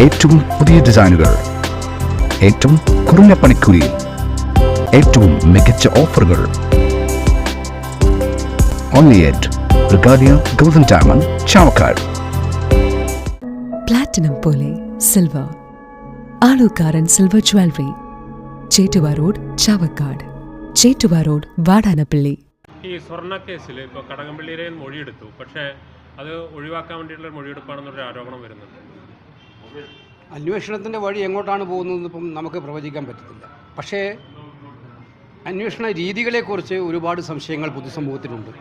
ഏറ്റവും പുതിയ ഡിസൈനുകൾ, ഏറ്റവും കുറഞ്ഞ പണിക്കൂലിയിൽ, ഏറ്റവും മികച്ച ഓഫറുകൾ. Only at Regalia Golden Diamond, Chavakkad. Platinum പോലെ silver, Alukkaran silver jewellery, Chettuva road, Chavakkad, Chettuva road, Vadanappally. ഈ സ്വർണ്ണ കേസിൽ ഇപ്പോൾ കടകംപള്ളിയിലെ മൊഴിയെടുത്തു, പക്ഷേ അത് ഒഴിവാക്കാൻ വേണ്ടിയിട്ടുള്ള മൊഴിയെടുപ്പാണെന്നൊരു ആരോപണം വരുന്നുണ്ട്. അന്വേഷണത്തിൻ്റെ വഴി എങ്ങോട്ടാണ് പോകുന്നതെന്ന് ഇപ്പം നമുക്ക് പ്രവചിക്കാൻ പറ്റത്തില്ല. പക്ഷേ അന്വേഷണ രീതികളെക്കുറിച്ച് ഒരുപാട് സംശയങ്ങൾ പൊതുസമൂഹത്തിനുണ്ട്.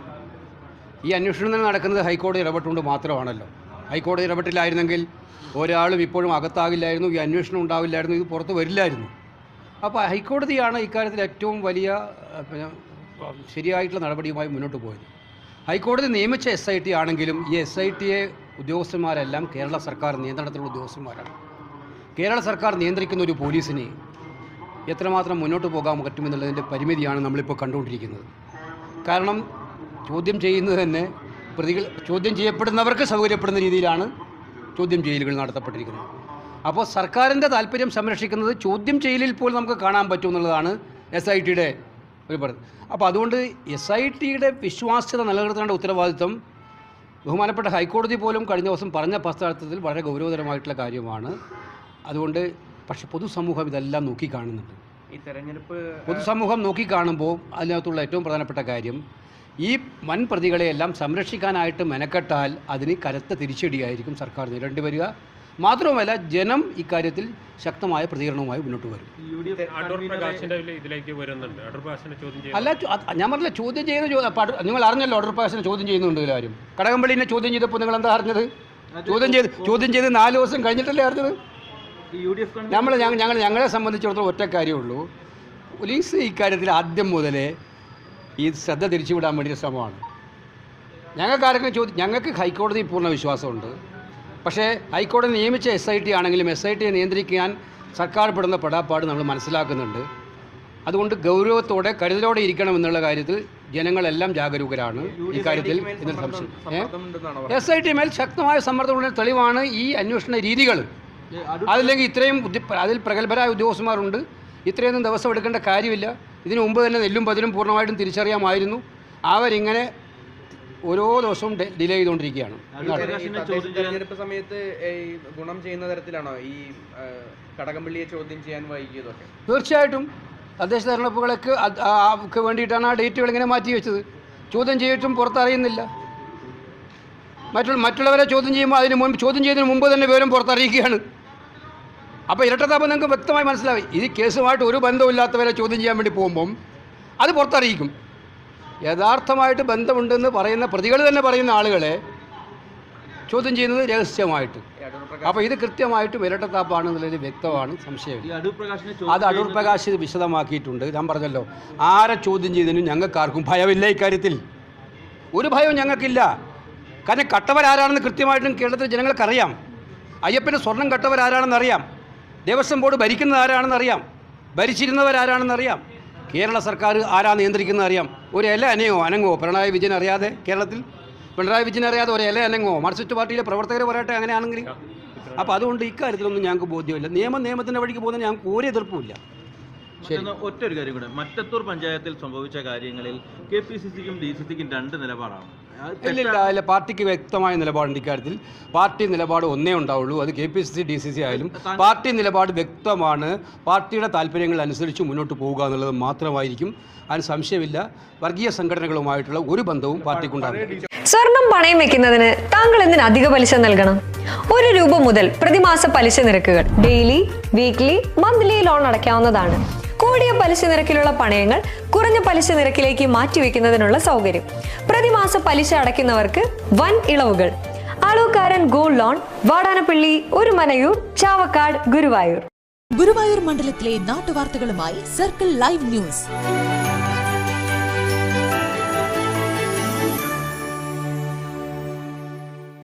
ഈ അന്വേഷണം നടക്കുന്നത് ഹൈക്കോടതി ഇടപെട്ടുകൊണ്ട് മാത്രമാണല്ലോ. ഹൈക്കോടതി ഇടപെട്ടില്ലായിരുന്നെങ്കിൽ ഒരാളും ഇപ്പോഴും അകത്താകില്ലായിരുന്നു, ഈ അന്വേഷണം ഉണ്ടാവില്ലായിരുന്നു, ഇത് പുറത്ത് വരില്ലായിരുന്നു. അപ്പോൾ ഹൈക്കോടതിയാണ് ഇക്കാര്യത്തിൽ ഏറ്റവും വലിയ ശരിയായിട്ടുള്ള നടപടിയുമായി മുന്നോട്ട് പോയത്. ഹൈക്കോടതി നിയമിച്ച SIT ആണെങ്കിലും ഈ SIT ഉദ്യോഗസ്ഥന്മാരെല്ലാം കേരള സർക്കാർ നിയന്ത്രണത്തിലുള്ള ഉദ്യോഗസ്ഥന്മാരാണ്. കേരള സർക്കാർ നിയന്ത്രിക്കുന്ന ഒരു പോലീസിനെ എത്രമാത്രം മുന്നോട്ട് പോകാൻ പറ്റുമെന്നുള്ളതിൻ്റെ പരിമിതിയാണ് നമ്മളിപ്പോൾ കണ്ടുകൊണ്ടിരിക്കുന്നത്. കാരണം ചോദ്യം ചെയ്യുന്നത് തന്നെ ചോദ്യം ചെയ്യപ്പെടുന്നവർക്ക് സൗകര്യപ്പെടുന്ന രീതിയിലാണ് ചോദ്യം ചെയ്യലുകൾ നടത്തപ്പെട്ടിരിക്കുന്നത്. അപ്പോൾ സർക്കാരിൻ്റെ താല്പര്യം സംരക്ഷിക്കുന്നത് ചോദ്യം ചെയ്യലിൽ പോലും നമുക്ക് കാണാൻ പറ്റും എന്നുള്ളതാണ് SITയുടെ ഒരു പറയുന്നത്. അപ്പോൾ അതുകൊണ്ട് SITയുടെ വിശ്വാസ്യത നിലനിർത്തേണ്ട ഉത്തരവാദിത്വം ബഹുമാനപ്പെട്ട ഹൈക്കോടതി പോലും കഴിഞ്ഞ ദിവസം പറഞ്ഞ പശ്ചാത്തലത്തിൽ വളരെ ഗൗരവതരമായിട്ടുള്ള കാര്യമാണ്. അതുകൊണ്ട് പക്ഷേ പൊതുസമൂഹം ഇതെല്ലാം നോക്കിക്കാണുന്നുണ്ട്. ഈ തെരഞ്ഞെടുപ്പ് പൊതുസമൂഹം നോക്കിക്കാണുമ്പോൾ അതിനകത്തുള്ള ഏറ്റവും പ്രധാനപ്പെട്ട കാര്യം ഈ വൻ പ്രതികളെയെല്ലാം സംരക്ഷിക്കാനായിട്ട് മെനക്കെട്ടാൽ അതിന് കനത്ത തിരിച്ചടിയായിരിക്കും സർക്കാർ നേരിടേണ്ടി വരിക. മാത്രവുമല്ല ജനം ഇക്കാര്യത്തിൽ ശക്തമായ പ്രതികരണവുമായി മുന്നോട്ട് വരും. അല്ല, ഞാൻ പറഞ്ഞില്ല ചോദ്യം ചെയ്യുന്ന നിങ്ങൾ അറിഞ്ഞല്ലോ അടൂർ പ്രകാശിനെ ചോദ്യം ചെയ്യുന്നുണ്ട് കാര്യം. കടകംപള്ളിനെ ചോദ്യം ചെയ്തപ്പോൾ നിങ്ങൾ എന്താ അറിഞ്ഞത്? ചോദ്യം ചെയ്ത് 4 ദിവസം കഴിഞ്ഞിട്ടല്ലേ അറിഞ്ഞത്? ഞങ്ങളെ സംബന്ധിച്ചിടത്തോളം ഒറ്റ കാര്യമുള്ളൂ, പോലീസ് ഇക്കാര്യത്തിൽ ആദ്യം മുതലേ ഈ ശ്രദ്ധ തിരിച്ചുവിടാൻ വേണ്ടിയ ശ്രമമാണ്. ഞങ്ങൾക്ക് ഹൈക്കോടതി പൂർണ്ണ വിശ്വാസമുണ്ട്. പക്ഷേ ഹൈക്കോടതി നിയമിച്ച SIT ആണെങ്കിലും SITയെ നിയന്ത്രിക്കാൻ സർക്കാർ പെടുന്ന പെടാപ്പാട് നമ്മൾ മനസ്സിലാക്കുന്നുണ്ട്. അതുകൊണ്ട് ഗൗരവത്തോടെ കരുതലോടെ ഇരിക്കണം എന്നുള്ള കാര്യത്തിൽ ജനങ്ങളെല്ലാം ജാഗരൂകരാണ്. ഇക്കാര്യത്തിൽ ഇതിന് സംശയം SIT മേൽ ശക്തമായ സമ്മർദ്ദമുള്ള തെളിവാണ് ഈ അന്വേഷണ രീതികൾ. അതില്ലെങ്കിൽ ഇത്രയും അതിൽ പ്രഗത്ഭരായ ഉദ്യോഗസ്ഥന്മാരുണ്ട്, ഇത്രയൊന്നും ദിവസം എടുക്കേണ്ട കാര്യമില്ല. ഇതിനു മുമ്പ് തന്നെ നെല്ലും പതിരും പൂർണ്ണമായിട്ടും തിരിച്ചറിയാമായിരുന്നു. അവരിങ്ങനെ ഓരോ ദിവസവും ഡിലേ ചെയ്തുകൊണ്ടിരിക്കുകയാണ്. തെരഞ്ഞെടുപ്പ് സമയത്ത് ഗുണം ചെയ്യുന്ന തരത്തിലാണോ ഈ കടകംപള്ളിയെ ചോദ്യം ചെയ്യാൻ വൈകിയതൊക്കെ? തീർച്ചയായിട്ടും തദ്ദേശ തെരഞ്ഞെടുപ്പുകൾക്ക് വേണ്ടിയിട്ടാണ് ആ ഡേറ്റുകൾ ഇങ്ങനെ മാറ്റി വെച്ചത്. ചോദ്യം ചെയ്തിട്ടും പുറത്തറിയുന്നില്ല. മറ്റുള്ളവരെ ചോദ്യം ചെയ്യുമ്പോൾ ചോദ്യം ചെയ്യുന്നതിന് മുമ്പ് തന്നെ വിവരം പുറത്തറിയിക്കുകയാണ്. അപ്പോൾ ഇരട്ടത്താപ്പം നിങ്ങൾക്ക് വ്യക്തമായി മനസ്സിലായി. ഈ കേസുമായിട്ട് ഒരു ബന്ധമില്ലാത്തവരെ ചോദ്യം ചെയ്യാൻ വേണ്ടി പോകുമ്പം അത് പുറത്തറിയിക്കും. യഥാർത്ഥമായിട്ട് ബന്ധമുണ്ടെന്ന് പറയുന്ന പ്രതികൾ തന്നെ പറയുന്ന ആളുകളെ ചോദ്യം ചെയ്യുന്നത് രഹസ്യമായിട്ട്. അപ്പോൾ ഇത് കൃത്യമായിട്ടും ഇരട്ടത്താപ്പാണെന്നുള്ളത് വ്യക്തമാണ്, സംശയമില്ല. അത് അടൂർ പ്രകാശ് വിശദമാക്കിയിട്ടുണ്ട്. ഞാൻ പറഞ്ഞല്ലോ, ആരെ ചോദ്യം ചെയ്തതിനും ഞങ്ങൾക്കാർക്കും ഭയമില്ല. ഇക്കാര്യത്തിൽ ഒരു ഭയവും ഞങ്ങൾക്കില്ല. കാരണം കട്ടവരാരാണെന്ന് കൃത്യമായിട്ടും കേരളത്തിലെ ജനങ്ങൾക്കറിയാം. അയ്യപ്പന് സ്വർണം കട്ടവരാരാണെന്നറിയാം. ദേവസ്വം ബോർഡ് ഭരിക്കുന്നത് ആരാണെന്നറിയാം. ഭരിച്ചിരുന്നവരാരാണെന്നറിയാം. കേരള സർക്കാർ ആരാ നിയന്ത്രിക്കുന്നത് അറിയാം. ഒരു ഇല അനങ്ങോ പിണറായി വിജയൻ അറിയാതെ? കേരളത്തിൽ പിണറായി വിജയൻ അറിയാതെ ഒരു ഇല അനങ്ങോ? മാർക്സിസ്റ്റ് പാർട്ടിയിലെ പ്രവർത്തകർ പറയട്ടെ അങ്ങനെയാണെങ്കിൽ. അപ്പോൾ അതുകൊണ്ട് ഇക്കാര്യത്തിലൊന്നും ഞങ്ങൾക്ക് ബോധ്യമില്ല. നിയമത്തിൻ്റെ വഴിക്ക് പോകുന്നതിന് ഞങ്ങൾക്ക് ഒരു എതിർപ്പുമില്ല. ഒറ്റൊരു കാര്യം കൂടെ, മറ്റത്തൂർ പഞ്ചായത്തിൽ സംഭവിച്ച കാര്യങ്ങളിൽ KPCCക്കും DCCക്കും 2 നിലപാടാണ്. ഇല്ല, പാർട്ടിക്ക് വ്യക്തമായ നിലപാടുണ്ട് ഇക്കാര്യത്തിൽ. പാർട്ടി നിലപാട് ഒന്നേ ഉണ്ടാവുള്ളൂ, അത് KPCC DCC ആയാലും പാർട്ടി നിലപാട് വ്യക്തമാണ്. പാർട്ടിയുടെ താല്പര്യങ്ങൾ അനുസരിച്ച് മുന്നോട്ട് പോവുക എന്നുള്ളത് മാത്രമായിരിക്കും. അതിന് സംശയമില്ല. വർഗീയ സംഘടനകളുമായിട്ടുള്ള ഒരു ബന്ധവും പാർട്ടിക്കുണ്ടാകും. സ്വർണം പണയം വെക്കുന്നതിന് താങ്കൾ എന്തിന് അധിക പലിശ നൽകണം? 1 രൂപ മുതൽ പ്രതിമാസ പലിശ നിരക്കുകൾ ഡെയിലി, വീക്ക്ലി, മന്ത്ലി ലോൺ അടയ്ക്കാവുന്നതാണ്. കൂടിയ പലിശ നിരക്കിലുള്ള പണയങ്ങൾ കുറഞ്ഞ പലിശ നിരക്കിലേക്ക് മാറ്റിവെക്കുന്നതിനുള്ള സൗകര്യം. പ്രതിമാസ പലിശ അടയ്ക്കുന്നവർക്ക് വൻ ഇളവുകൾ. Alukkaran gold loan, Vadanappally, Orumanayur, Chavakkad, Guruvayur. ഗുരുവായൂർ മണ്ഡലത്തിലെ നാട്ടുവാർത്തകളുമായി സർക്കിൾ ലൈവ് ന്യൂസ്.